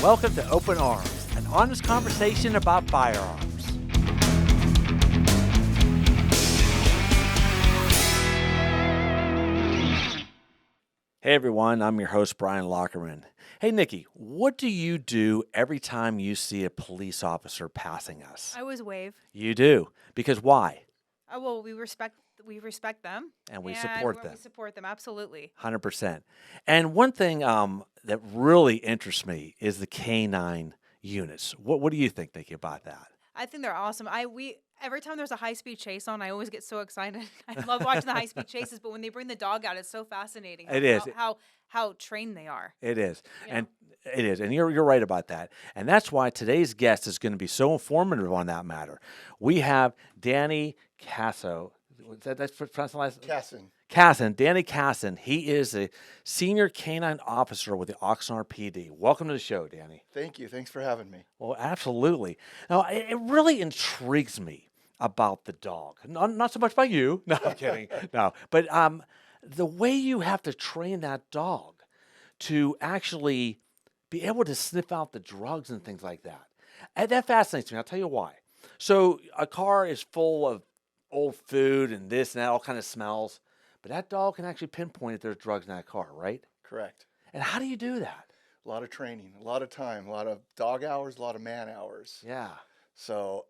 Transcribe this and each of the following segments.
Welcome to Open Arms, an honest conversation about firearms. Hey everyone, I'm your host, Brian Lockerman. Hey Nikki, what do you do every time you see a police officer passing us? I always wave. You do. Because why? Well, we respect them And we and support them. we support them absolutely. 100%. And one thing that really interests me is the canine units. What do you think, Nikki, about that? I think they're awesome. We every time there's a high speed chase on, I always get so excited. I love watching the high speed chases, but when they bring the dog out, it's so fascinating. It is. How trained they are. It is. You And know? it is. And you're right about that. And that's why today's guest is going to be so informative on that matter. We have Danny Casso. That's pronounced the last? Casson. Danny Casson. He is a senior canine officer with the Oxnard PD. Welcome to the show, Danny. Thank you. Thanks for having me. Well, absolutely. Now, it really intrigues me about the dog. Not so much by you. No, I'm kidding. No, but the way you have to train that dog to actually be able to sniff out the drugs and things like that. And that fascinates me. I'll tell you why. So a car is full of old food and this and that, all kind of smells. But that dog can actually pinpoint if there's drugs in that car, right? Correct. And how do you do that? A lot of training, a lot of time, a lot of dog hours, a lot of man hours. Yeah. So,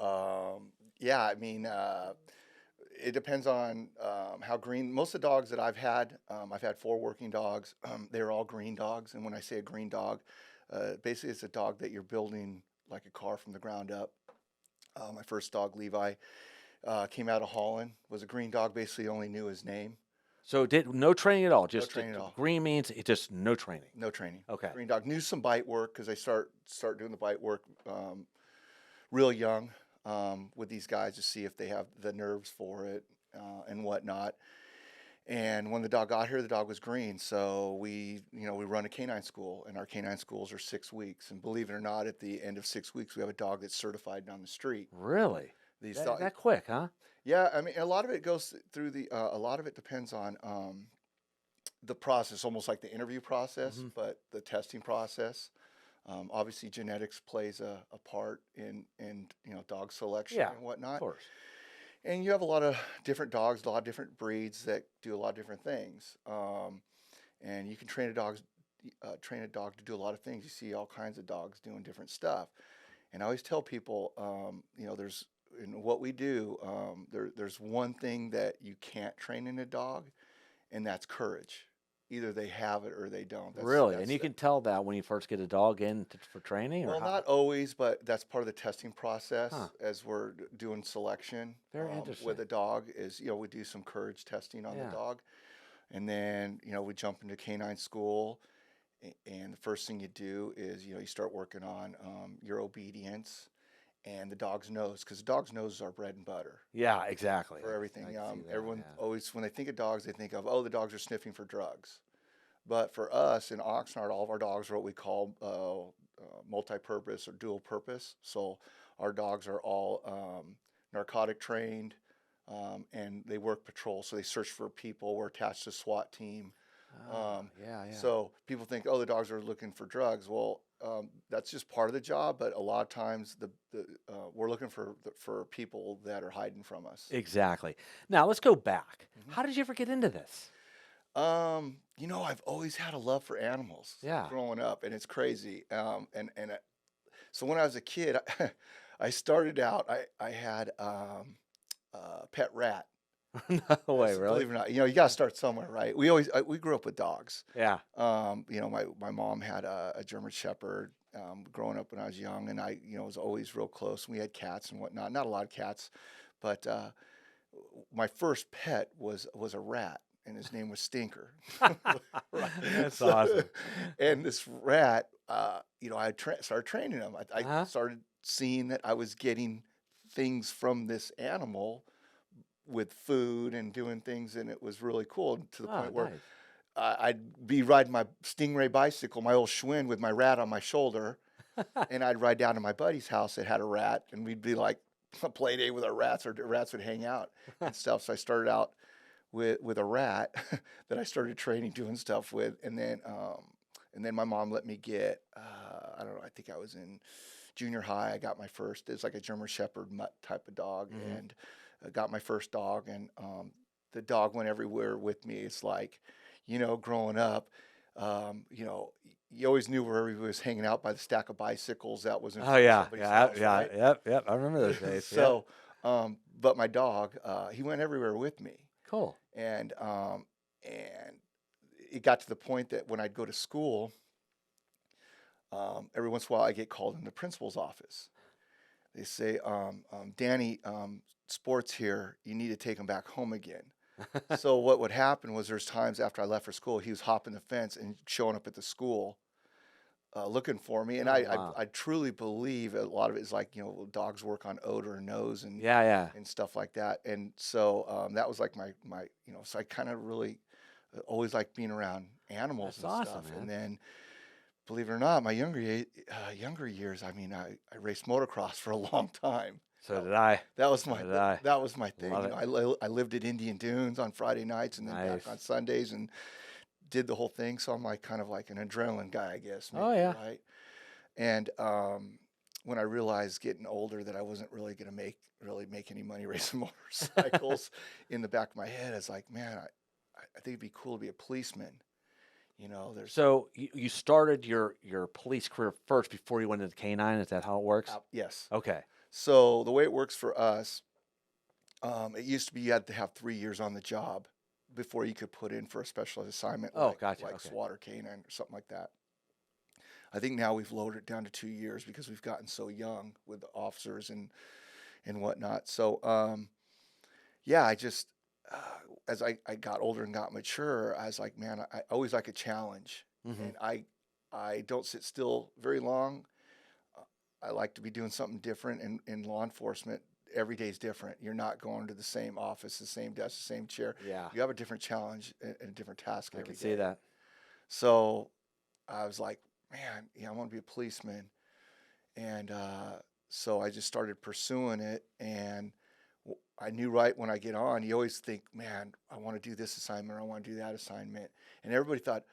it depends on how green. Most of the dogs that I've had 4 working dogs. They're all green dogs. And when I say a green dog, basically it's a dog that you're building like a car from the ground up. My first dog, Levi, came out of Holland, was a green dog, basically only knew his name. So no training at all. Just training at all. Green means it's just no training. No training. Okay. Green dog knew some bite work because I start doing the bite work real young with these guys to see if they have the nerves for it and whatnot. And when the dog got here, the dog was green. So we run a canine school, and our canine schools are 6 weeks. And believe it or not, at the end of 6 weeks, we have a dog that's certified down the street. Really? That quick, huh? Yeah, I mean, a lot of it goes through a lot of it depends on the process, almost like the interview process, but the testing process. Obviously, genetics plays a part in dog selection and whatnot. Of course. And you have a lot of different dogs, a lot of different breeds that do a lot of different things. And you can train a dog to do a lot of things. You see all kinds of dogs doing different stuff. And I always tell people, there's in what we do, there's one thing that you can't train in a dog, and that's courage. Either they have it or they don't. Really? And you can tell that when you first get a dog in for training? Well, not always, but that's part of the testing process as we're doing selection. Very interesting. With a dog is, we do some courage testing on the dog. And then, we jump into canine school. And the first thing you do is, you start working on your obedience and the dog's nose, because the dog's nose is our bread and butter. Yeah, exactly. For everything. Everyone always, when they think of dogs, they think of, the dogs are sniffing for drugs. But for us in Oxnard, all of our dogs are what we call multi-purpose or dual purpose. So our dogs are all narcotic trained, and they work patrol. So they search for people. We're attached to a SWAT team. So people think, the dogs are looking for drugs. Well, that's just part of the job, but a lot of times we're looking for people that are hiding from us. Exactly. Now let's go back. How did you ever get into this? I've always had a love for animals. Yeah. Growing up, and it's crazy. So when I was a kid, I started out. I had a pet rat. No way, really? Believe it or not, you got to start somewhere, right? We grew up with dogs. Yeah. My mom had a German Shepherd growing up when I was young, and I was always real close. We had cats and whatnot. Not a lot of cats, but my first pet was a rat, and his name was Stinker. That's awesome. And this rat, I started training him. I started seeing that I was getting things from this animal with food and doing things, and it was really cool to the point where I'd be riding my Stingray bicycle, my old Schwinn, with my rat on my shoulder, and I'd ride down to my buddy's house that had a rat, and we'd be like a play day with our rats, or rats would hang out and stuff. So I started out with a rat that I started training, doing stuff with, and then my mom let me get I don't know. I think I was in junior high. I got my first. It's like a German Shepherd mutt type of dog, and I got my first dog, and the dog went everywhere with me. It's like, growing up, you always knew where everybody was hanging out by the stack of bicycles that was in Oh front of yeah, somebody's yeah, house, yeah, right? yep. I remember those days. So, but my dog, he went everywhere with me, Cool. and it got to the point that when I'd go to school, every once in a while I get called in the principal's office. They say, Danny, Sport's here. You need to take him back home again. So what would happen was there's times after I left for school, he was hopping the fence and showing up at the school looking for me. And Oh, wow. I truly believe a lot of it is like, dogs work on odor and nose and Yeah. and stuff like that. And so that was like my so I kind of really always liked being around animals That's and awesome, stuff. man. And then, believe it or not, my younger years, I mean, I raced motocross for a long time. So did I. That was So my did I. that was my thing. Love it. I lived at Indian Dunes on Friday nights and then back Nice. on Sundays and did the whole thing. So I'm like kind of like an adrenaline guy, I guess. Maybe, Oh, yeah. right. And when I realized getting older that I wasn't really going to really make any money racing motorcycles, in the back of my head, I was like, man, I think it'd be cool to be a policeman. There's So you started your police career first before you went into canine. Is that how it works? yes. Okay. So the way it works for us, it used to be you had to have 3 years on the job before you could put in for a specialized assignment, Oh, gotcha, like okay. SWAT or canine or something like that. I think now we've lowered it down to 2 years because we've gotten so young with the officers and whatnot. So yeah, I just as I got older and got mature, I was like, man, I always like a challenge, and I don't sit still very long. I like to be doing something different, and in law enforcement, every day is different. You're not going to the same office, the same desk, the same chair. Yeah. You have a different challenge and a different task I every can see day. that. So I was like, man, I want to be a policeman. And so I just started pursuing it. And I knew right when I get on, you always think, man, I want to do this assignment or I want to do that assignment. And everybody thought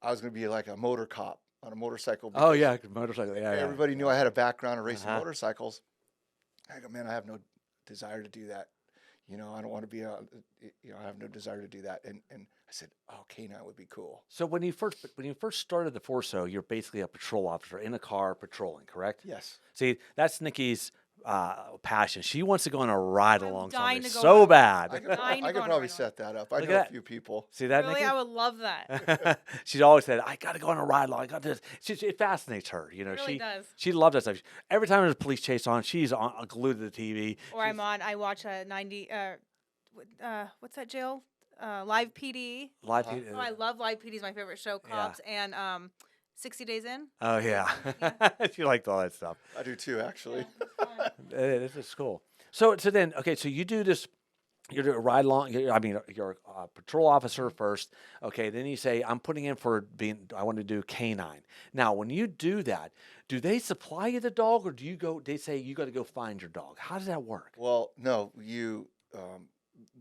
I was going to be like a motor cop on a motorcycle. Oh because yeah, motorcycle. Yeah. everybody knew I had a background in racing Uh-huh. motorcycles. I go, man, I have no desire to do that. I don't want to be I have no desire to do that. And I said, oh, canine would be cool. So when you first started the force, so you're basically a patrol officer in a car patrolling, correct? Yes. See, that's Nikki's passion. She wants to go on a ride along dying someday to go so on a- bad. I could, Dying to I go could on a probably ride set that up. I Look know at a that. few people. See that, Really, Nikki? I would love that. She's always said, I got to go on a ride along. I got this. It fascinates her. It really does. She loves that stuff. Every time there's a police chase on, she's glued to the TV. Or I watch a 90. What's that jail? Live PD. Live Uh-huh. TV. Oh, I love Live PD. Is my favorite show. Cops and 60 Days In. Oh yeah, she liked all that stuff. I do too, actually. This is cool. So then, okay, so you do this. You're a ride along. You're a patrol officer first. Okay, then you say, I'm putting in for I want to do canine. Now, when you do that, do they supply you the dog, or do you go? They say you got to go find your dog. How does that work? Well, no,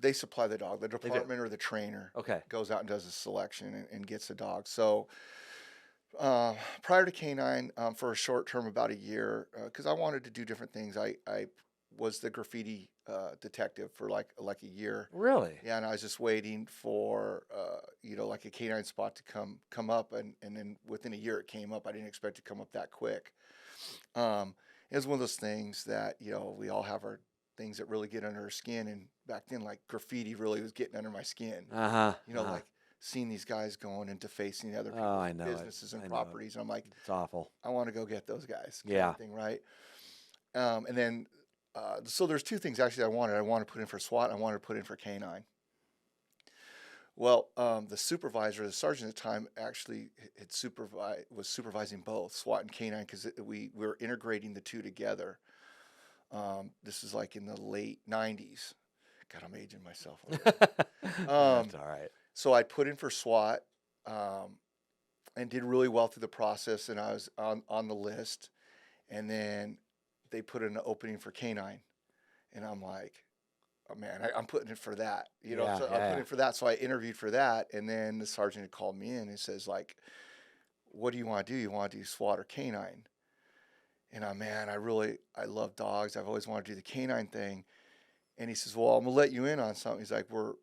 they supply the dog. The do. department or the trainer Okay. goes out and does a selection and gets the dog. So prior to canine, for a short term, about a year, because I wanted to do different things, I was the graffiti detective for like a year. Really? Yeah, and I was just waiting for like a canine spot to come up, and then within a year it came up. I didn't expect it to come up that quick. It was one of those things that we all have our things that really get under our skin, and back then, like, graffiti really was getting under my skin. Like seeing these guys going and defacing other people's I know it. businesses and I know it. properties. And I'm like, It's awful. I want to go get those guys. kind Yeah. of thing, right. And then so there's two things actually I wanted. I wanted to put in for SWAT. I wanted to put in for canine. Well, the supervisor, the sergeant at the time, actually was supervising both SWAT and canine, because we were integrating the two together. This is like in the late 90s. God, I'm aging myself. That's all right. So I put in for SWAT and did really well through the process, and I was on the list. And then they put in an opening for canine, and I'm like, oh man, I'm putting in for that. So I put in for that. So I interviewed for that, and then the sergeant had called me in and says, like, what do you want to do? You want to do SWAT or canine? And man, I love dogs. I've always wanted to do the canine thing. And he says, well, I'm gonna let you in on something. He's like, we're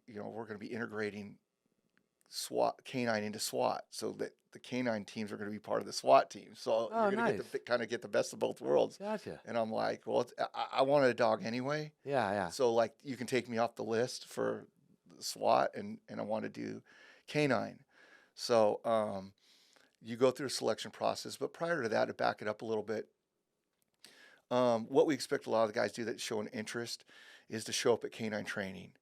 going to be integrating SWAT canine into SWAT, so that the canine teams are going to be part of the SWAT team. So Oh, you're going to nice. kind of get the best of both worlds. Gotcha. And I'm like, well, I wanted a dog anyway. Yeah, yeah. So like, you can take me off the list for the SWAT, and I want to do canine. So you go through a selection process, but prior to that, to back it up a little bit, what we expect a lot of the guys do that show an interest is to show up at canine training.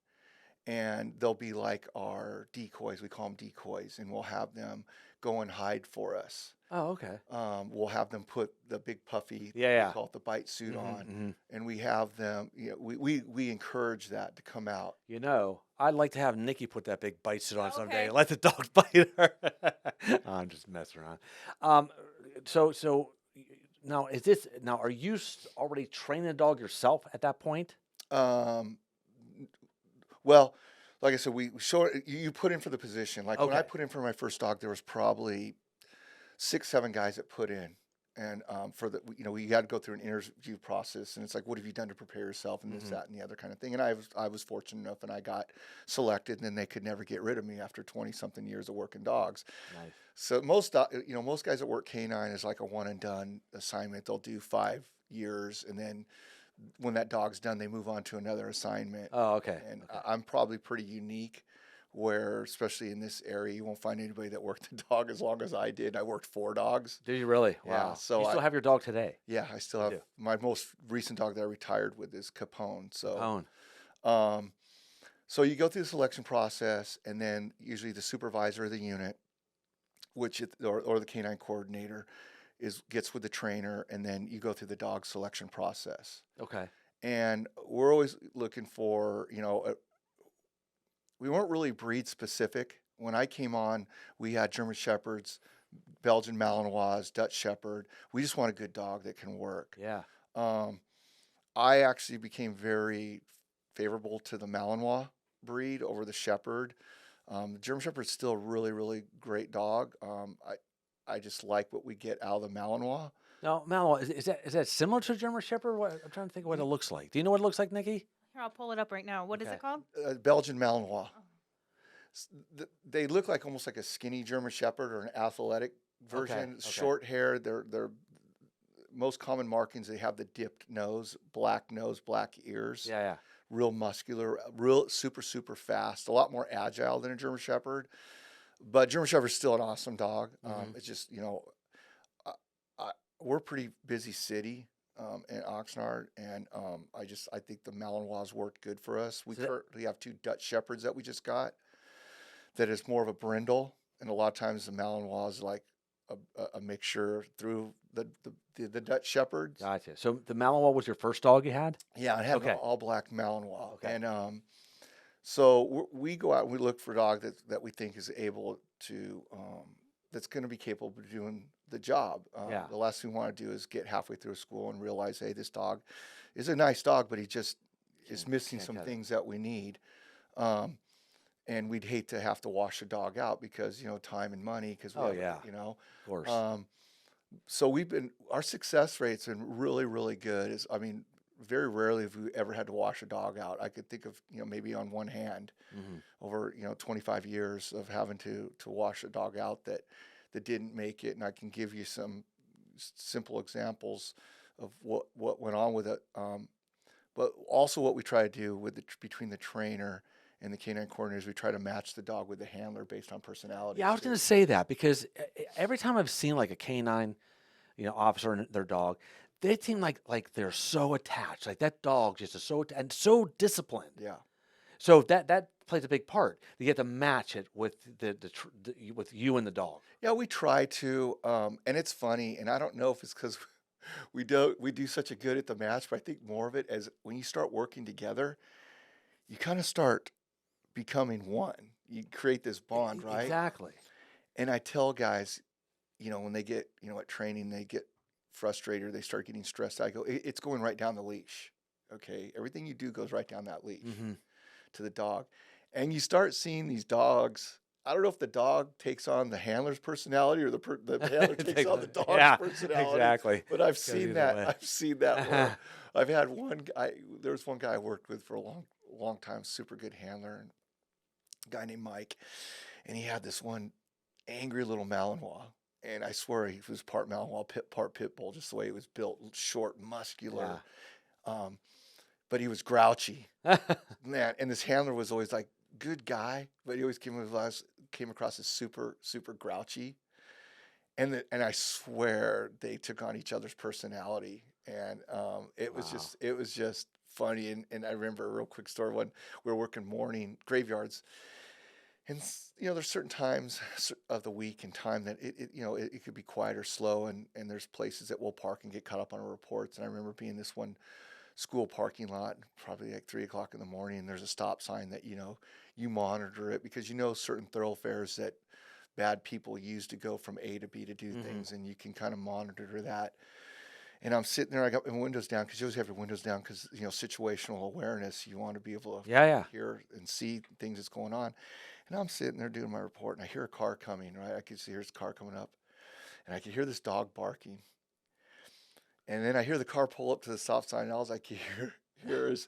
And they'll be like our decoys. We call them decoys, and we'll have them go and hide for us. Oh, okay. We'll have them put the big puffy, Yeah. we call it the bite suit on, Mhm. and we have them. We encourage that to come out. I'd like to have Nikki put that big bite suit on someday Okay. and let the dog bite her. I'm just messing around. So now are you already training a dog yourself at that point? Um, well, like I said, we show you put in for the position. Like when I Okay. put in for my first dog, there was probably 6, 7 guys that put in. And for the, we had to go through an interview process, and it's like, what have you done to prepare yourself, and this, that, and the other kind of thing. And I was fortunate enough, and I got selected, and then they could never get rid of me after 20 something years of working dogs. Nice. So most guys that work canine is like a one and done assignment. They'll do 5 years, and then when that dog's done, they move on to another assignment. Oh, okay. And Okay. I'm probably pretty unique, where especially in this area, you won't find anybody that worked a dog as long as I did. I worked 4 dogs. Do you really? Yeah, Wow. so You still have your dog today? Yeah, I still You have do. my most recent dog that I retired with is Capone. So, Capone. so you go through the selection process, and then usually the supervisor of the unit, or the canine coordinator, gets with the trainer, and then you go through the dog selection process. Okay. And we're always looking for, we weren't really breed specific. When I came on, we had German Shepherds, Belgian Malinois, Dutch Shepherd. We just want a good dog that can work. Yeah. I actually became very favorable to the Malinois breed over the Shepherd. The German Shepherd's still a really, really great dog. I just like what we get out of the Malinois. Now, Malinois, is that similar to German Shepherd? I'm trying to think of what it looks like. Do you know what it looks like, Nikki? Here, I'll pull it up right now. What is Okay. it called? Belgian Malinois. They look like almost like a skinny German Shepherd or an athletic version. Okay. Short hair. They're most common markings. They have the dipped nose, black ears. Yeah. Real muscular, real super, super fast, a lot more agile than a German Shepherd. But German Shepherd's still an awesome dog. It's just, we're a pretty busy city in Oxnard, and I think the Malinois worked good for us. We currently have 2 Dutch Shepherds that we just got that is more of a brindle, and a lot of times the Malinois is like a mixture through the Dutch Shepherds. Gotcha. So the Malinois was your first dog you had? Yeah, I have Okay. an all-black Malinois. Okay. And so we go out and we look for a dog that we think is able to, that's going to be capable of doing the job. Yeah. The last thing we want to do is get halfway through school and realize, hey, this dog is a nice dog, but he just is missing can't some cut it. things that we need. And we'd hate to have to wash a dog out because, time and money. Because Oh, yeah. Of course. So our success rate's been really, really good. Very rarely have we ever had to wash a dog out. I could think of, maybe on one hand over, 25 years of having to wash a dog out that didn't make it. And I can give you some simple examples of what went on with it. But also what we try to do between the trainer and the canine coordinators, we try to match the dog with the handler based on personality. Yeah, I was going to say that because every time I've seen like a canine, officer and their dog, they seem like they're so attached. Like that dog just is so disciplined. Yeah. So that plays a big part. You get to match it with with you and the dog. Yeah, we try to, and it's funny, and I don't know if it's because we do such a good at the match, but I think more of it as when you start working together, you kind of start becoming one. You create this bond, right? Exactly. And I tell guys, when they get, at training, they get frustrated, they start getting stressed. I go, it's going right down the leash. Okay, everything you do goes right down that leash to the dog, and you start seeing these dogs I don't know if the dog takes on the handler's personality or the handler takes on the dog's Yeah, personality. exactly. But I've Goes seen either that. way. I've seen that where I've had one guy. There was one guy I worked with for a long time, super good handler, and a guy named Mike, and he had this one angry little Malinois. And I swear he was part Malinois, part pit bull, just the way he was built, short, muscular. Um, but he was grouchy, man. And this handler was always like, good guy, but he always came across as super grouchy. And I swear they took on each other's personality, and Wow. it was just funny. And I remember a real quick story when we were working morning graveyards, and there's certain times of the week and time that it could be quiet or slow, and there's places that we'll park and get caught up on our reports. And I remember being this one school parking lot, probably like 3 o'clock in the morning, and there's a stop sign that you monitor it because certain thoroughfares that bad people use to go from A to B to do things, and you can kind of monitor that. And I'm sitting there, I got my windows down because you always have your windows down because situational awareness. You want to be able to Yeah. hear and see things that's going on. And I'm sitting there doing my report, and I hear a car coming. Right, I can see here's a car coming up, and I can hear this dog barking. And then I hear the car pull up to the stop sign, and all I can hear is,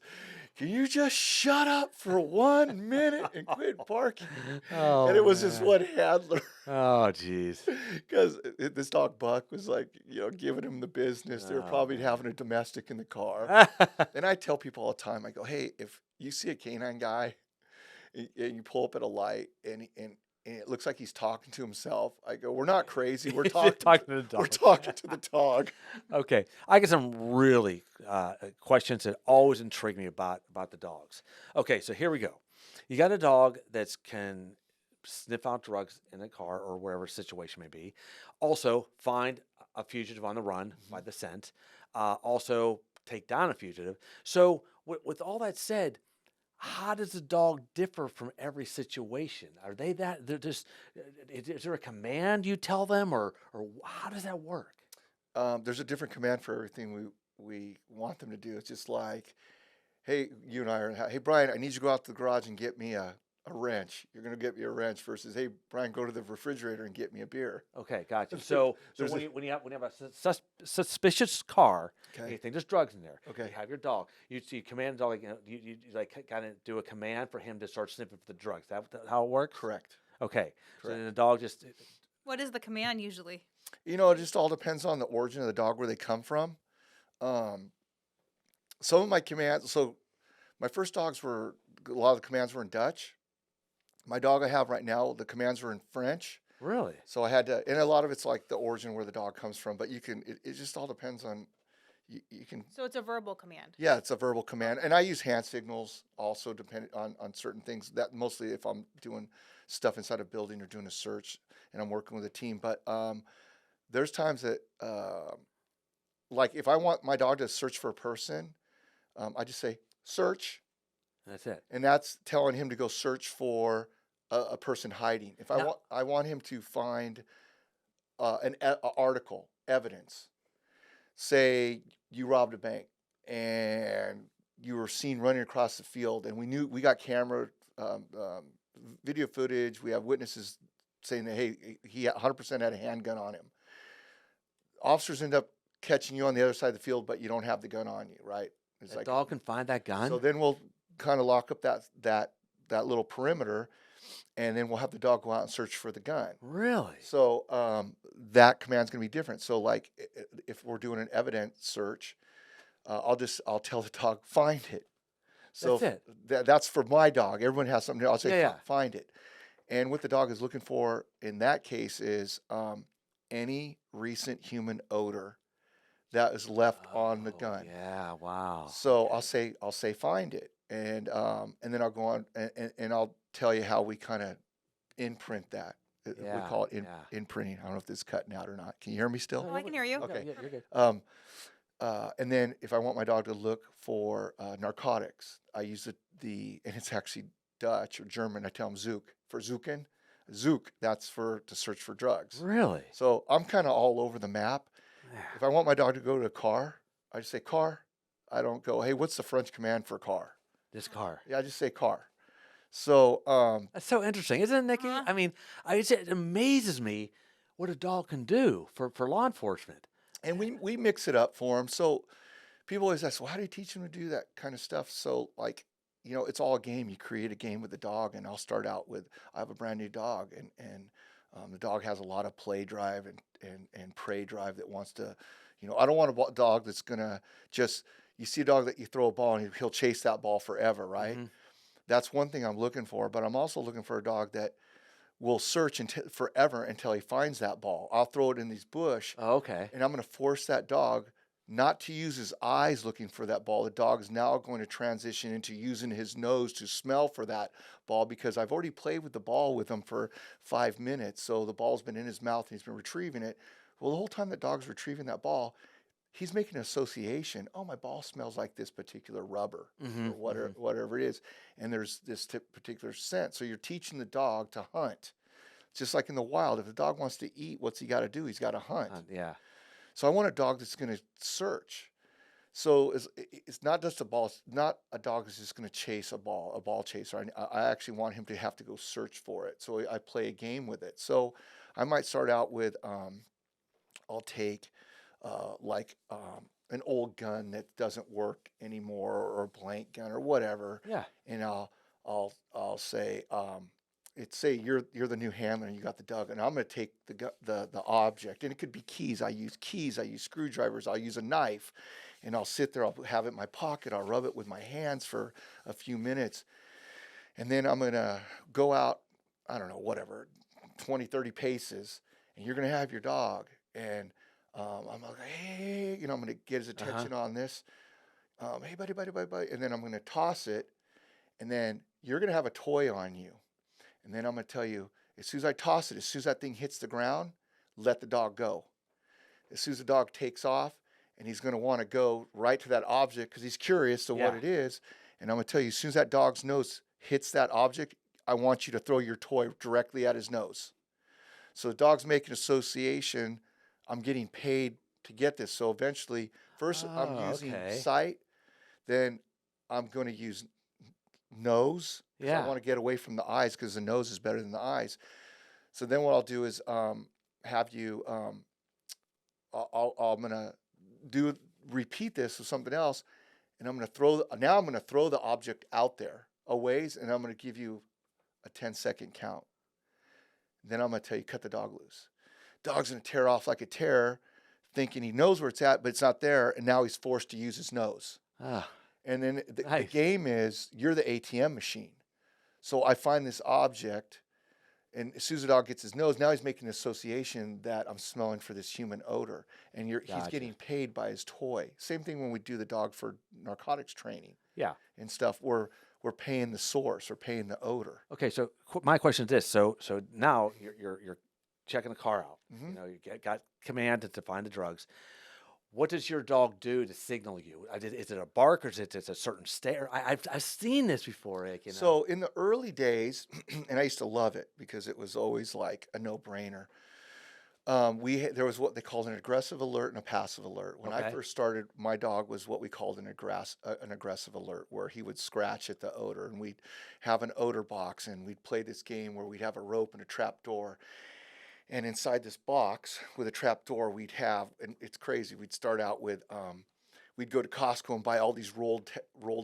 "Can you just shut up for 1 minute and quit barking?" And Oh it was this man. one handler. Oh jeez. Because this dog Buck was like, giving him the business. They were Oh probably having a domestic in the car. man. And I tell people all the time, I go, hey, if you see a canine guy and you pull up at a light and it looks like he's talking to himself, I go, we're not crazy. We're He's talking, talking to the we're dog. talking to the dog. Okay, I get some really questions that always intrigue me about the dogs. Okay, so here we go. You got a dog that can sniff out drugs in a car or wherever situation may be. Also, find a fugitive on the run by the scent. Also, take down a fugitive. So, with all that said, how does the dog differ from every situation? Are they that they're just? Is there a command you tell them, or how does that work? There's a different command for everything we want them to do. It's just like, hey, you and I are, hey, Brian, I need you to go out to the garage and get me a wrench. You're going to get me a wrench versus, hey, Brian, go to the refrigerator and get me a beer. Okay, gotcha. So There's a, when you have a suspicious car, and okay, you think there's drugs in there, you okay, have your dog. You command the dog, like, you like kind of do a command for him to start sniffing for the drugs. How it works? correct, Okay. So correct. then the dog just What is the command usually? It just all depends on the origin of the dog, where they come from. Um, some of my commands, so my first dogs were, a lot of the commands were in Dutch. My dog I have right now, the commands are in French. really. So I had to, and a lot of it's like the origin where the dog comes from, but it just all depends on, you can, So it's a verbal command. yeah, it's a verbal command. And I use hand signals also depending on certain things, that mostly if I'm doing stuff inside a building or doing a search and I'm working with a team. But there's times that, like if I want my dog to search for a person, I just say search, That's it. and that's telling him to go search for a person hiding. If Now, I want him to find a article, evidence. Say you robbed a bank and you were seen running across the field, and we got camera, video footage. We have witnesses saying that, hey, he 100% had a handgun on him. Officers end up catching you on the other side of the field, but you don't have the gun on you, right? It's the like, dog can find that gun. so then we'll kind of lock up that little perimeter, and then we'll have the dog go out and search for the gun. Really? So that command's going to be different. So like if we're doing an evidence search, I'll tell the dog find it. So That's it. that's for my dog. Everyone has something. I'll say Yeah. find it. And what the dog is looking for in that case is any recent human odor that is left on the Oh, gun. yeah. Wow. So Okay. I'll say find it, and then I'll go on and I'll tell you how we kind of imprint that. We Yeah. call it Yeah. imprinting. I don't know if this is cutting out or not. Can you hear me still? Oh, I can hear you. Okay. You're good. And then if I want my dog to look for narcotics, I use and it's actually Dutch or German. I tell them Zook for Zuken. Zook, that's to search for drugs. Really? So I'm kind of all over the map. If I want my dog to go to a car, I just say car. I don't go, hey, what's the French command for car? This car. Yeah, I just say car. So, That's so interesting, isn't it, Nikki? Uh-huh. I mean, it amazes me what a dog can do for law enforcement. and we mix it up for them. So people always ask, well, how do you teach them to do that kind of stuff? So like, it's all a game. You create a game with the dog, and I'll start out with, I have a brand new dog, and the dog has a lot of play drive and prey drive that wants to, I don't want a dog that's gonna just, you see a dog that you throw a ball and he'll chase that ball forever, right? Hmm. That's one thing I'm looking for, but I'm also looking for a dog that will search forever until he finds that ball. I'll throw it in these bush, Oh, okay. and I'm going to force that dog not to use his eyes looking for that ball. The dog is now going to transition into using his nose to smell for that ball, because I've already played with the ball with him for 5 minutes. So the ball's been in his mouth and he's been retrieving it. Well, the whole time that dog's retrieving that ball, he's making an association. Oh, my ball smells like this particular rubber Hmm. or whatever it is. And there's this particular scent. So you're teaching the dog to hunt. Just like in the wild, if the dog wants to eat, what's he got to do? He's got to hunt. Yeah. So I want a dog that's going to search. So it's not just a ball. It's not a dog that's just going to chase a ball chaser. I actually want him to have to go search for it. So I play a game with it. So I might start out with, I'll take an old gun that doesn't work anymore, or a blank gun or whatever, Yeah. and I'll say, it's say you're the new handler and you got the dog, and I'm going to take the object, and it could be keys. I use screwdrivers, I'll use a knife, and I'll sit there, I'll have it in my pocket, I'll rub it with my hands for a few minutes, and then I'm going to go out, I don't know, whatever, 20, 30 paces, and you're going to have your dog, and I'm like, hey, I'm going to get his Uh-huh. attention on this. Hey, buddy, buddy, buddy, buddy, and then I'm going to toss it, and then you're going to have a toy on you. And then I'm going to tell you, as soon as I toss it, as soon as that thing hits the ground, let the dog go. As soon as the dog takes off, and he's going to want to go right to that object because he's curious to what Yeah. it is. And I'm going to tell you, as soon as that dog's nose hits that object, I want you to throw your toy directly at his nose. So the dog's making association. I'm getting paid to get this. So eventually, first I'm Oh, using okay. sight, then I'm going to use nose, because I Yeah. want to get away from the eyes, because the nose is better than the eyes. So then what I'll do is have you, I'm going to repeat this with something else, and I'm going to throw the object out there a ways, and I'm going to give you a 10-second count. Then I'm going to tell you, cut the dog loose. Dog's going to tear off like a terror, thinking he knows where it's at, but it's not there, and now he's forced to use his nose. Ah, And then the nice. game is, you're the ATM machine. So I find this object, and as soon as the dog gets his nose, now he's making an association that I'm smelling for this human odor, and he's Gotcha. getting paid by his toy. Same thing when we do the dog for narcotics training Yeah. and stuff. We're paying the source or paying the odor. Okay. So my question is this: so now you're checking the car out. Mhm. You got command to find the drugs. What does your dog do to signal you? Is it a bark, or is it just a certain stare? I've seen this before, Rick. So in the early days, and I used to love it because it was always like a no-brainer. There was what they called an aggressive alert and a passive alert. When I Okay. first started, my dog was what we called an aggressive alert, where he would scratch at the odor, and we'd have an odor box, and we'd play this game where we'd have a rope and a trap door, and inside this box with a trap door, we'd have, and it's crazy. We'd start out with, we'd go to Costco and buy all these rolled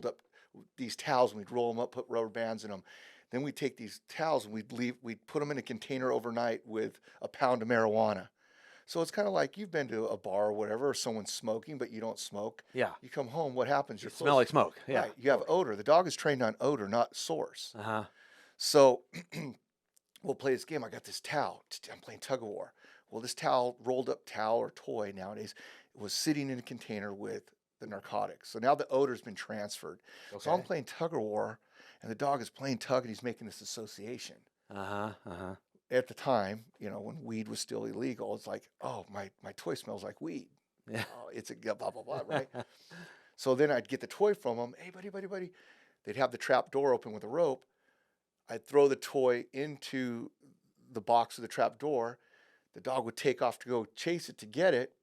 up these towels, and we'd roll them up, put rubber bands in them. Then we'd take these towels and we'd put them in a container overnight with a pound of marijuana. So it's kind of like you've been to a bar or whatever, or someone's smoking, but you don't smoke. Yeah. You come home, what happens? You're Smell like supposed smoke. Yeah. right. You have odor. The dog is trained on odor, not source. Uh huh. So we'll play this game. I got this towel. I'm playing tug of war. Well, this rolled up towel or toy nowadays, was sitting in a container with the narcotics. So now the odor's been transferred. So I'm Okay. playing tug of war, and the dog is playing tug, and he's making this association. Uh huh. Uh huh. At the time, when weed was still illegal, it's like, oh, my toy smells like weed. Yeah. Oh, it's a blah, blah, blah, right? So then I'd get the toy from him. Hey, buddy, buddy, buddy. They'd have the trap door open with a rope. I'd throw the toy into the box of the trap door. The dog would take off to go chase it to get it.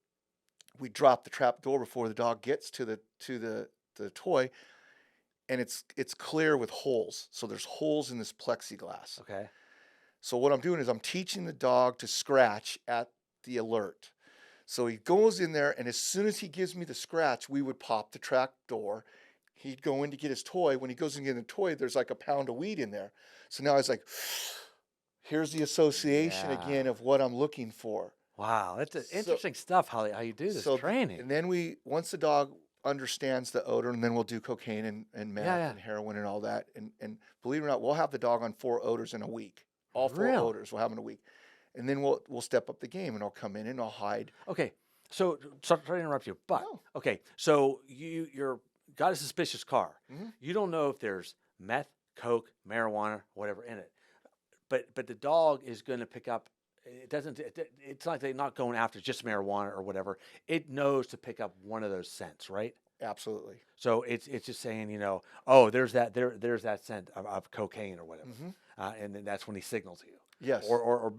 We'd drop the trap door before the dog gets to the toy. and it's clear with holes. So there's holes in this plexiglass. Okay. So what I'm doing is I'm teaching the dog to scratch at the alert. So he goes in there, and as soon as he gives me the scratch, we would pop the track door. He'd go in to get his toy. When he goes in to get the toy, there's like a pound of weed in there. So now he's like, here's the association Yeah. again of what I'm looking for. Wow, that's So- interesting stuff. How you do this So training? and then once the dog understands the odor, and then we'll do cocaine and meth Yeah, yeah. and heroin and all that. And believe it or not, we'll have the dog on 4 odors in a week. All 4 Really? odors we'll have in a week. And then we'll step up the game, and I'll come in and I'll hide. Okay, so sorry to interrupt you, but No. okay, so you're got a suspicious car. Mhm. You don't know if there's meth, coke, marijuana, whatever in it, but the dog is going to pick up. It doesn't. It's like they're not going after just marijuana or whatever. It knows to pick up one of those scents, right? Absolutely. So it's just saying, oh, there's there's that scent of cocaine or whatever, Mhm. and then that's when he signals you, Yes. or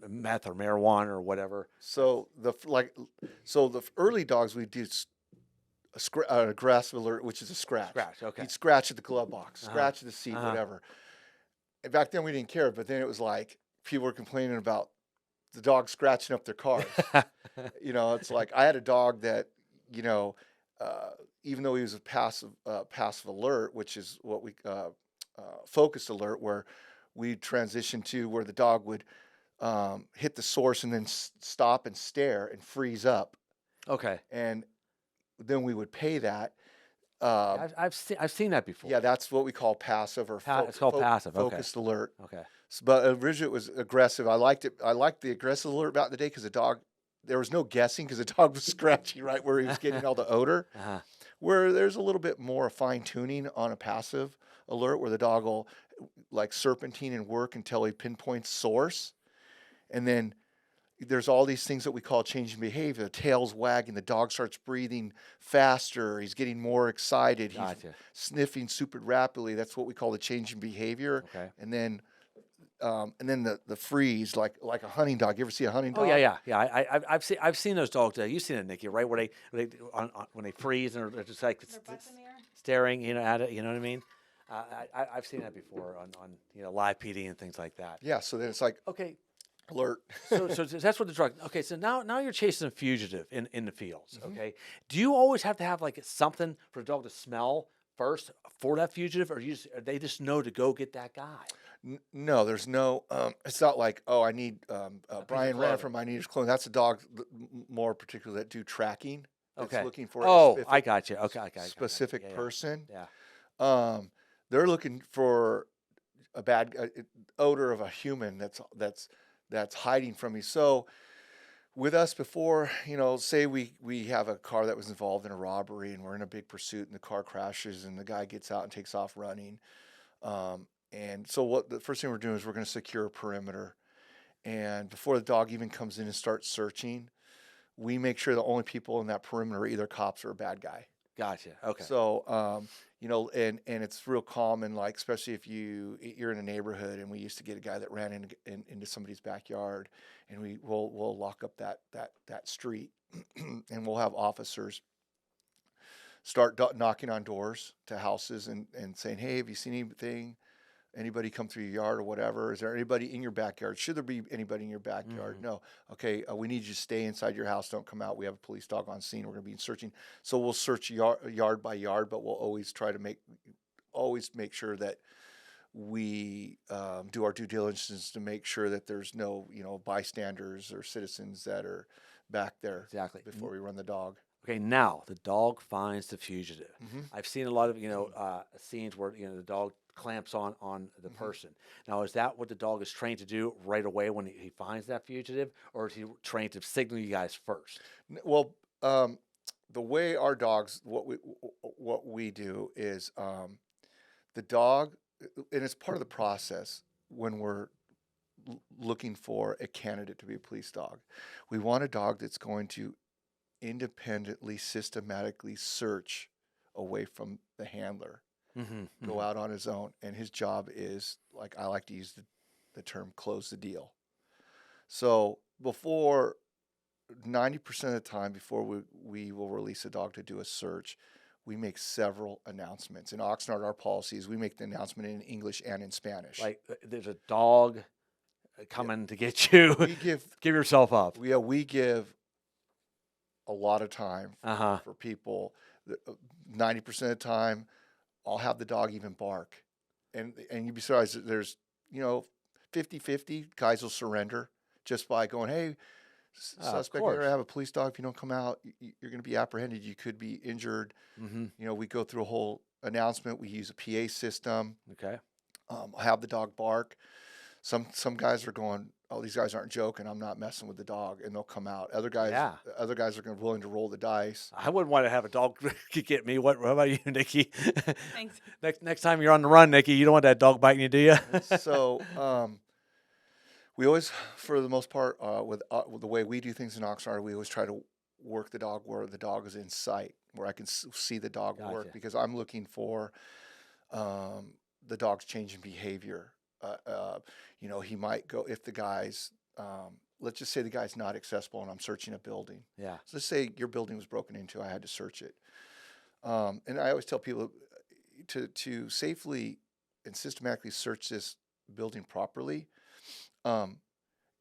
meth or marijuana or whatever. So the early dogs we do an aggressive alert, which is a scratch. Scratch, okay. He'd scratch at the glove box, Uh-huh. scratch at the seat, Uh-huh. whatever. And back then we didn't care, but then it was like people were complaining about the dog scratching up their cars. It's like I had a dog that, even though he was a passive alert, which is what we focused alert, where we transitioned to where the dog would hit the source and then stop and stare and freeze up, Okay. and then we would pay that. I've seen that before. Yeah, that's what we call passive or It's called passive. Okay. focused alert. Okay. But originally it was aggressive. I liked it. I liked the aggressive alert back in the day because there was no guessing because the dog was scratching right where he was getting all the odor. Uh-huh. Where there's a little bit more fine tuning on a passive alert where the dog will like serpentine and work until he pinpoints source. And then there's all these things that we call changing behavior. The tail's wagging, the dog starts breathing faster, he's getting more excited, he's Gotcha. sniffing super rapidly. That's what we call the changing behavior. Okay. And then the freeze, like a hunting dog. You ever see a hunting Oh dog? yeah. I've seen those dogs. You've seen it, Nikki, right? Where when they freeze and they're just like Their butts in the air. staring, at it. You know what I mean? I've seen that before on live PD and things like that. Yeah. So then it's like Okay. alert. So that's what the drug. Okay, so now you're chasing a fugitive in the fields. Mm-hmm. Okay, do you always have to have like something for the dog to smell first for that fugitive, or they just know to go get that guy? No, there's no. It's not like I need Brian clothing. Ranfrom. I need his clothing. That's a dog more particular that do tracking. It's Okay. looking for Oh, a specific, I got you. Okay, I got you. specific Yeah, yeah. person. Yeah. They're looking for a bad odor of a human that's hiding from me. So with us before, say we have a car that was involved in a robbery and we're in a big pursuit and the car crashes and the guy gets out and takes off running. And so the first thing we're doing is we're going to secure a perimeter. And before the dog even comes in and starts searching, we make sure the only people in that perimeter are either cops or a bad guy. Gotcha. Okay. So, and it's real common, like especially if you're in a neighborhood, and we used to get a guy that ran into somebody's backyard, and we'll lock up that street, and we'll have officers start knocking on doors to houses and saying, hey, have you seen anything? Anybody come through your yard or whatever? Is there anybody in your backyard? Should there be anybody in your backyard? Mhm. No. Okay, we need you to stay inside your house. Don't come out. We have a police dog on scene. We're going to be searching. So we'll search yard by yard, but we'll always try to make sure that we do our due diligence to make sure that there's no bystanders or citizens that are back there Exactly. before we run the dog. Okay, now the dog finds the fugitive. Mhm. I've seen a lot of scenes where the dog clamps on the person. Now, is that what the dog is trained to do right away when he finds that fugitive, or is he trained to signal you guys first? Well, the way our dogs, what we do is the dog, and it's part of the process when we're looking for a candidate to be a police dog. We want a dog that's going to independently, systematically search away from the handler, go out on his own, and his job is, like I like to use the term, close the deal. So before 90% of the time, before we will release a dog to do a search, we make several announcements. In Oxnard, our policies, we make the announcement in English and in Spanish. Like there's a dog coming to get you. We give Give yourself up. we give a lot of time Uh-huh. for people. 90% of the time, I'll have the dog even bark. And you'd be surprised that there's, 50-50 guys will surrender just by going, hey, Of suspect, course. I have a police dog. If you don't come out, you're going to be apprehended. You could be injured. Mm-hmm. We go through a whole announcement. We use a PA system. Okay. Have the dog bark. Some guys are going, oh, these guys aren't joking. I'm not messing with the dog, and they'll come out. Other guys are willing to roll the dice. I wouldn't want to have a dog get me. What about you, Nikki? Thanks. Next time you're on the run, Nikki, you don't want that dog biting you, do you? So we always, for the most part, with the way we do things in Oxnard, we always try to work the dog where the dog is in sight, where I can see the dog work, Gotcha. because I'm looking for the dog's changing behavior. He might go, if the guy's, let's just say the guy's not accessible and I'm searching a building. Yeah. So let's say your building was broken into, I had to search it. And I always tell people to safely and systematically search this building properly.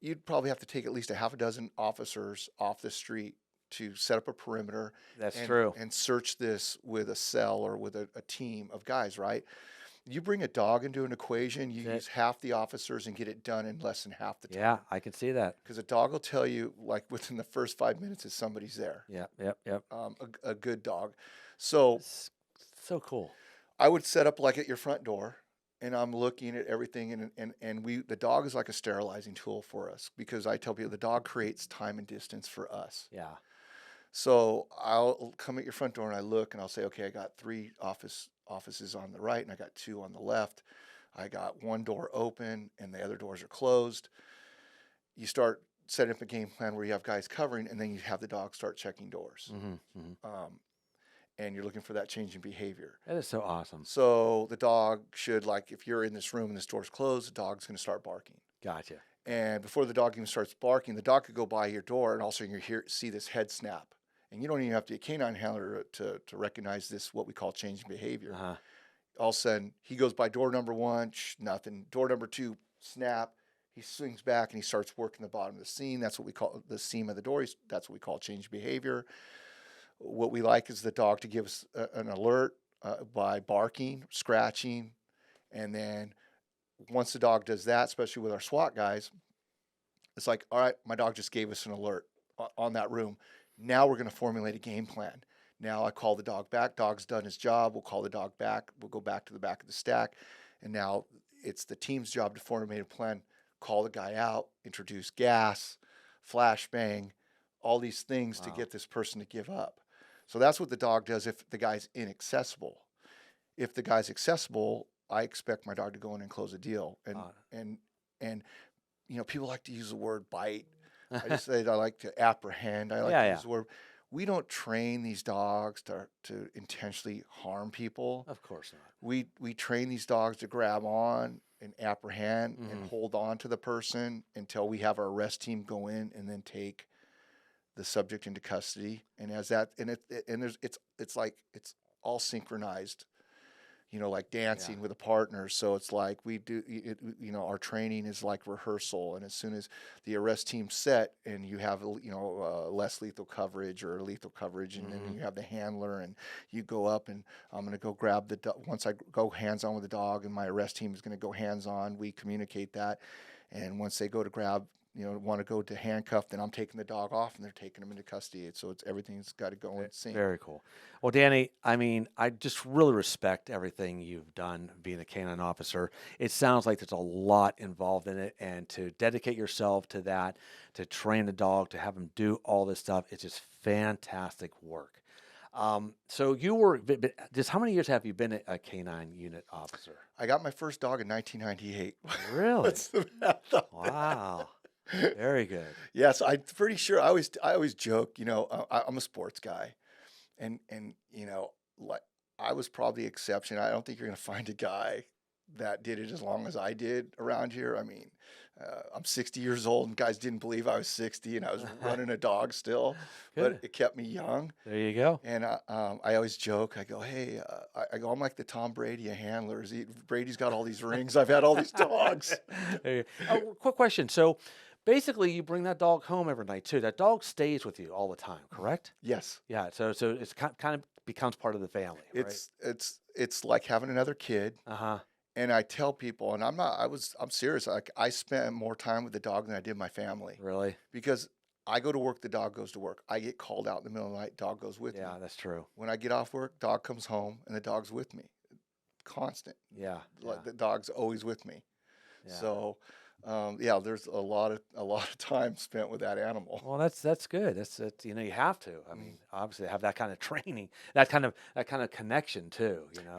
You'd probably have to take at least a half a dozen officers off the street to set up a perimeter. That's true. And search this with a cell or with a team of guys, right? You bring a dog into an equation, you use half the officers and get it done in less than half the time. Yeah, I can see that. Because a dog will tell you, like, within the first 5 minutes that somebody's there. Yep. A good dog. So It's so cool. I would set up like at your front door, and I'm looking at everything, and the dog is like a sterilizing tool for us, because I tell people the dog creates time and distance for us. Yeah. So I'll come at your front door and I look and I'll say, okay, I got 3 offices on the right and I got 2 on the left. I got one door open and the other doors are closed. You start setting up a game plan where you have guys covering, and then you have the dog start checking doors. And you're looking for that change in behavior. That is so awesome. So the dog should, like, if you're in this room and this door's closed, the dog's going to start barking. Gotcha. And before the dog even starts barking, the dog could go by your door, and all of a sudden you see this head snap. And you don't even have to be a canine handler to recognize this, what we call changing behavior. Uh-huh. All of a sudden, he goes by door number 1, nothing. Door number 2, snap. He swings back and he starts working the bottom of the seam. That's what we call the seam of the door. That's what we call change behavior. What we like is the dog to give us an alert by barking, scratching, and then once the dog does that, especially with our SWAT guys, it's like, all right, my dog just gave us an alert on that room. Now we're going to formulate a game plan. Now I call the dog back. Dog's done his job. We'll call the dog back. We'll go back to the back of the stack. And now it's the team's job to formulate a plan, call the guy out, introduce gas, flashbang, all these things to get this person to give up. So that's what the dog does if the guy's inaccessible. If the guy's accessible, I expect my dog to go in and close a deal. And people like to use the word bite. I just say I like to apprehend. I like to use the word. We don't train these dogs to intentionally harm people. Of course not. We train these dogs to grab on and apprehend and hold on to the person until we have our arrest team go in and then take the subject into custody. And as that it's like it's all synchronized. Like dancing with a partner. So it's like we do, our training is like rehearsal. And as soon as the arrest team's set and you have, less lethal coverage or lethal coverage, and then you have the handler and you go up and I'm going to go grab the dog. Once I go hands on with the dog and my arrest team is going to go hands on, we communicate that. And once they go to grab, want to go to handcuff, then I'm taking the dog off and they're taking him into custody. So everything's got to go in sync. Very cool. Well, Danny, I just really respect everything you've done being a canine officer. It sounds like there's a lot involved in it, and to dedicate yourself to that, to train the dog, to have him do all this stuff, it's just fantastic work. So you were just how many years have you been a canine unit officer? I got my first dog in 1998. Really? That's the math on Wow. Very good. Yes, I'm pretty sure. I always joke. I'm a sports guy, and like I was probably the exception. I don't think you're going to find a guy that did it as long as I did around here. I mean, I'm 60 years old, and guys didn't believe I was 60, and I was running a dog still, Good. but it kept me young. There you go. And I always joke. I go, hey, I go, I'm like the Tom Brady of handlers. Brady's got all these rings. I've had all these dogs. There you- oh, quick question. So basically, you bring that dog home every night too. That dog stays with you all the time, correct? Yes, Yeah. So it's kind of becomes part of the family, right? it's like having another kid. Uh-huh. And I tell people, and I'm serious. Like I spent more time with the dog than I did my family Really? because I go to work, the dog goes to work. I get called out in the middle of the night, dog goes with me. Yeah, that's true. When I get off work, dog comes home and the dog's with me. Constant. Yeah. Like the dog's always with me. Yeah. So, yeah, there's a lot of time spent with that animal. Well, that's good. That's you know, you have to. I mean, obviously have that kind of training, that kind of connection too, you know.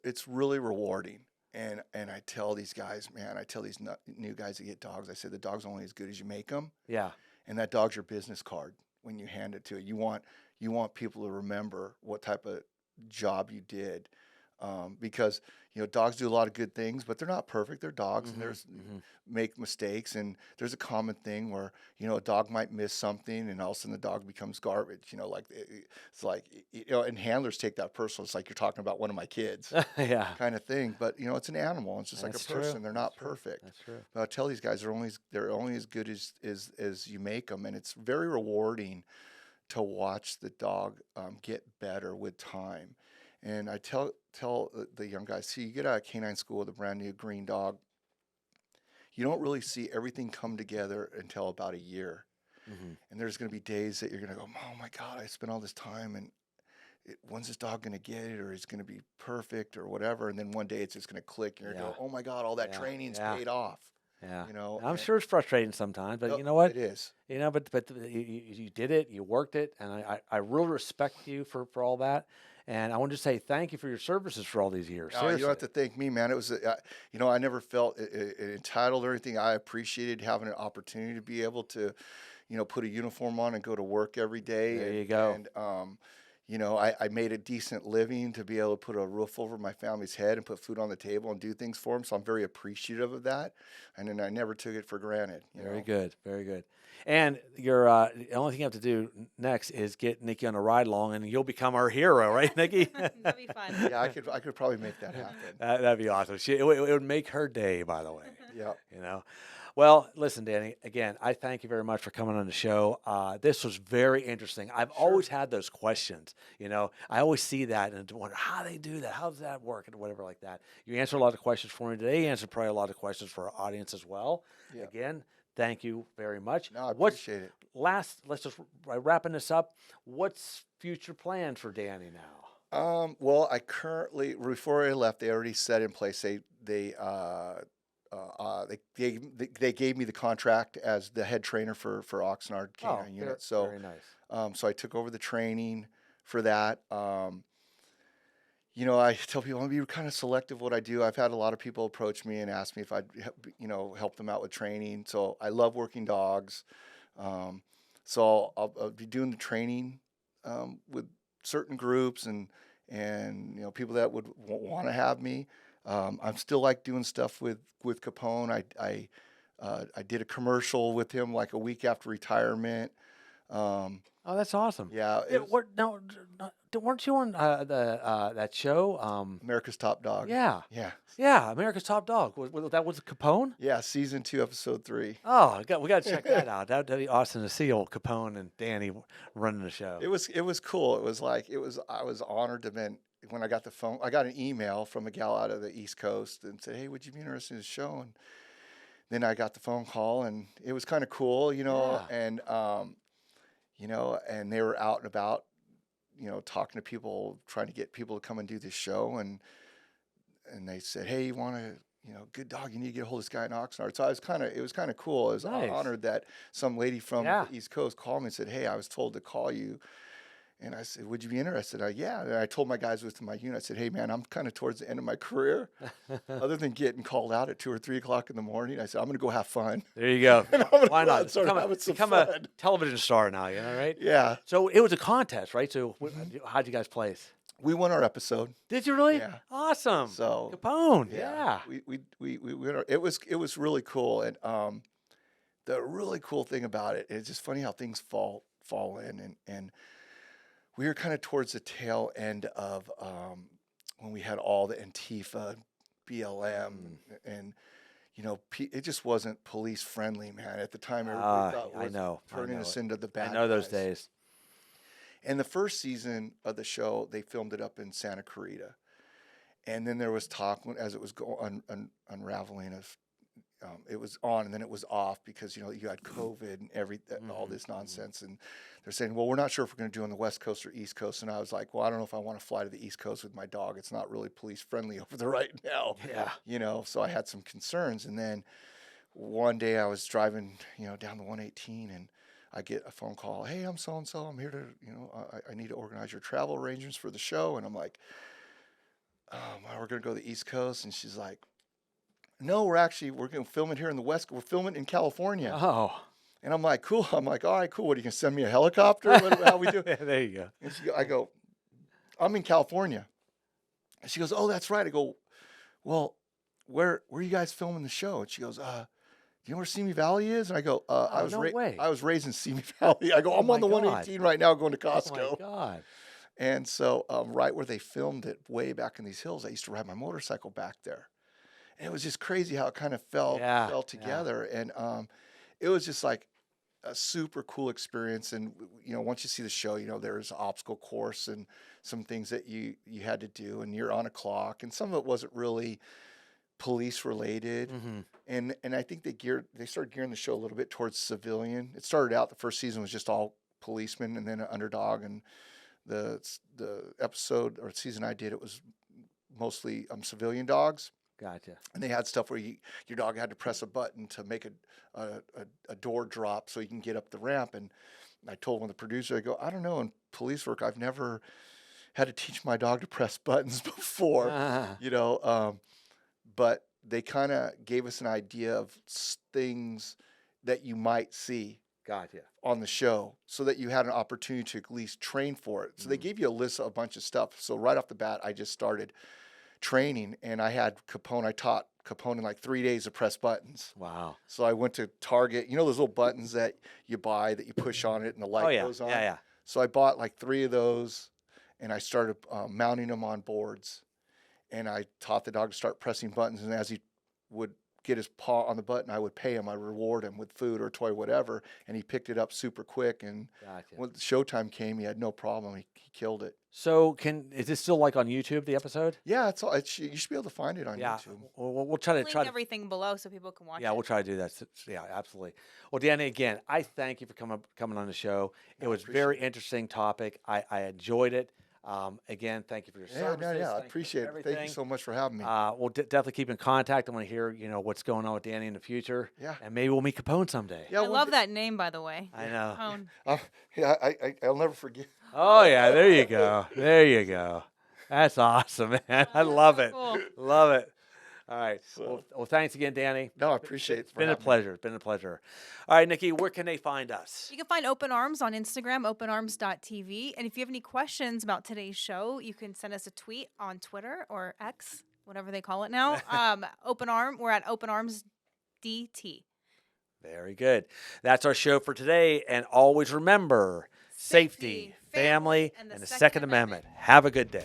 It's really rewarding. And I tell these guys, man, I tell these new guys that get dogs, I say the dog's only as good as you make them, Yeah. and that dog's your business card when you hand it to it. You want people to remember what type of job you did, because dogs do a lot of good things, but they're not perfect. They're dogs, and there's make mistakes, and there's a common thing where a dog might miss something, and all of a sudden the dog becomes garbage. It's like and handlers take that personal. It's like you're talking about one of my kids, Yeah. kind of thing. But it's an animal. It's just like That's a person. true. They're not That's true. perfect. That's true. But I tell these guys they're only as good as you make them, and it's very rewarding to watch the dog get better with time. And I tell the young guys, see, you get out of canine school with a brand new green dog, you don't really see everything come together until about a year. Mm-hmm. And there's going to be days that you're going to go, oh my God, I spent all this time, and when's this dog going to get it, or it's going to be perfect or whatever. And then one day it's just going to click, and you're going to go, oh my God, all that training's paid off. Yeah. I'm and- sure it's frustrating sometimes, but No, you know what? It is. But you did it, you worked it, and I really respect you for all that. And I want to say thank you for your services for all these years. You don't have to thank me, man. It was, I never felt entitled or anything. I appreciated having an opportunity to be able to, put a uniform on and go to work every day. There you go. And, I made a decent living to be able to put a roof over my family's head and put food on the table and do things for them. So I'm very appreciative of that. And then I never took it for granted. Very good. Very good. And your the only thing you have to do next is get Nikki on a ride along, and you'll become our hero, right, Nikki? That'd be fun. Yeah, I could probably make that happen. That'd be awesome. It would make her day, by the way. Yeah. Well, listen, Danny, again, I thank you very much for coming on the show. This was very interesting. I've always had those questions. I always see that and wonder how they do that. How does that work and whatever like that. You answered a lot of questions for me today. You answered probably a lot of questions for our audience as well. Yeah. Again, thank you very much. No, I appreciate it. Let's just wrapping this up. What's future plans for Danny now? Well, I currently, before I left, they already set in place. They gave me the contract as the head trainer for Oxnard Canine Unit. So very nice. So I took over the training for that. I tell people I'm gonna be kind of selective what I do. I've had a lot of people approach me and ask me if I'd help them out with training. So I love working dogs. So I'll be doing the training with certain groups and people that would want to have me. I'm still like doing stuff with Capone. I did a commercial with him like a week after retirement. Oh, that's awesome. Yeah. Weren't you on that show? America's Top Dog. Yeah. Yeah. Yeah, America's Top Dog. That was Capone? Yeah, season 2, episode 3. Oh, we got to check that out. That'd be awesome to see old Capone and Danny running the show. It was cool. I was honored to have been, when I got the phone, I got an email from a gal out of the East Coast and said, hey, would you be interested in the show? And then I got the phone call, and it was kind of cool, Yeah. and and they were out and about, talking to people, trying to get people to come and do this show. And they said, hey, you want to, good dog, you need to get a hold of this guy in Oxnard. So it was kind of cool. I was Nice. honored that some lady from Yeah. the East Coast called me and said, hey, I was told to call you. And I said, would you be interested? Yeah. And I told my guys with my unit, I said, hey, man, I'm kind of towards the end of my career. Other than getting called out at 2 or 3 o'clock in the morning, I said, I'm going to go have fun. There you go. And I'm gonna Why go out not? and start having some Become a fun. television star now, right? Yeah. So it was a contest, right? So how'd you guys place? We won our episode. Did you really? Yeah. Awesome. So Capone. Yeah. we won it was really cool. And the really cool thing about it, it's just funny how things fall in. And we were kind of towards the tail end of when we had all the Antifa, BLM, and it just wasn't police friendly, man. At the time, everybody thought I was know. turning us into the bad I know those guys. days. And the first season of the show, they filmed it up in Santa Clarita. And then there was talk as it was unraveling of it was on and then it was off because you had COVID and all this nonsense. And they're saying, well, we're not sure if we're going to do it on the West Coast or East Coast. And I was like, well, I don't know if I want to fly to the East Coast with my dog. It's not really police friendly over there right now. Yeah. So I had some concerns. And then one day I was driving, down the 118 and I get a phone call. Hey, I'm so-and-so. I'm here to, I need to organize your travel arrangements for the show. And I'm like, we're going to go to the East Coast. And she's like, no, we're going to film it here in the West. We're filming it in California. Oh. And I'm like, cool. I'm like, all right, cool. What, are you going to send me a helicopter? How we do? Yeah, there you go. And I go, I'm in California. And she goes, oh, that's right. I go, well, where are you guys filming the show? And she goes, do you know where Simi Valley is? And I go, I was raised in Simi Valley. I go, I'm on the 118 right now going to Costco. Oh, my God. And so right where they filmed it, way back in these hills, I used to ride my motorcycle back there. And it was just crazy how it kind of fell together. And it was just like a super cool experience. And, once you see the show, there's an obstacle course and some things that you had to do. And you're on a clock. And some of it wasn't really police related. Mm-hmm. And I think they started gearing the show a little bit towards civilian. It started out, the first season was just all policemen and then an underdog. And the episode or season I did, it was mostly civilian dogs. Gotcha. And they had stuff where your dog had to press a button to make a door drop so you can get up the ramp. And I told one of the producers, I go, I don't know, in police work, I've never had to teach my dog to press buttons before, but they kind of gave us an idea of things that you might see Gotcha. on the show so that you had an opportunity to at least train for it. So they gave you a list of a bunch of stuff. So right off the bat, I just started training and I taught Capone in like 3 days to press buttons. Wow. So I went to Target, those little buttons that you buy that you push on it and the light goes on. Yeah. So I bought like 3 of those and I started mounting them on boards and I taught the dog to start pressing buttons. And as he would get his paw on the button, I would pay him. I reward him with food or a toy, whatever. And he picked it up super quick. And when showtime came, he had no problem. He killed it. So is it still like on YouTube, the episode? Yeah, you should be able to find it on YouTube. We'll try to Link everything below so people can watch it. Yeah, we'll try to do that. Yeah, absolutely. Well, Danny, again, I thank you for coming on the show. It was a very interesting topic. I enjoyed it. Again, thank you for your services. Yeah, I appreciate it. Thank you so much for having me. We'll definitely keep in contact. I want to hear, what's going on with Danny in the future. Yeah. And maybe we'll meet Capone someday. Yeah, I love that name, by the way. I know. Capone. I'll never forget. Oh, yeah, there you go. There you go. That's awesome, man. I love it. Cool. Love it. All right. So, well, thanks again, Danny. No, I appreciate it. It's been a pleasure. It's been a pleasure. All right, Nikki, where can they find us? You can find Open Arms on Instagram, openarms.tv. And if you have any questions about today's show, you can send us a tweet on Twitter or X, whatever they call it now. We're at Open Arms DT. Very good. That's our show for today. And always remember, safety, family, and the Second Amendment. Have a good day.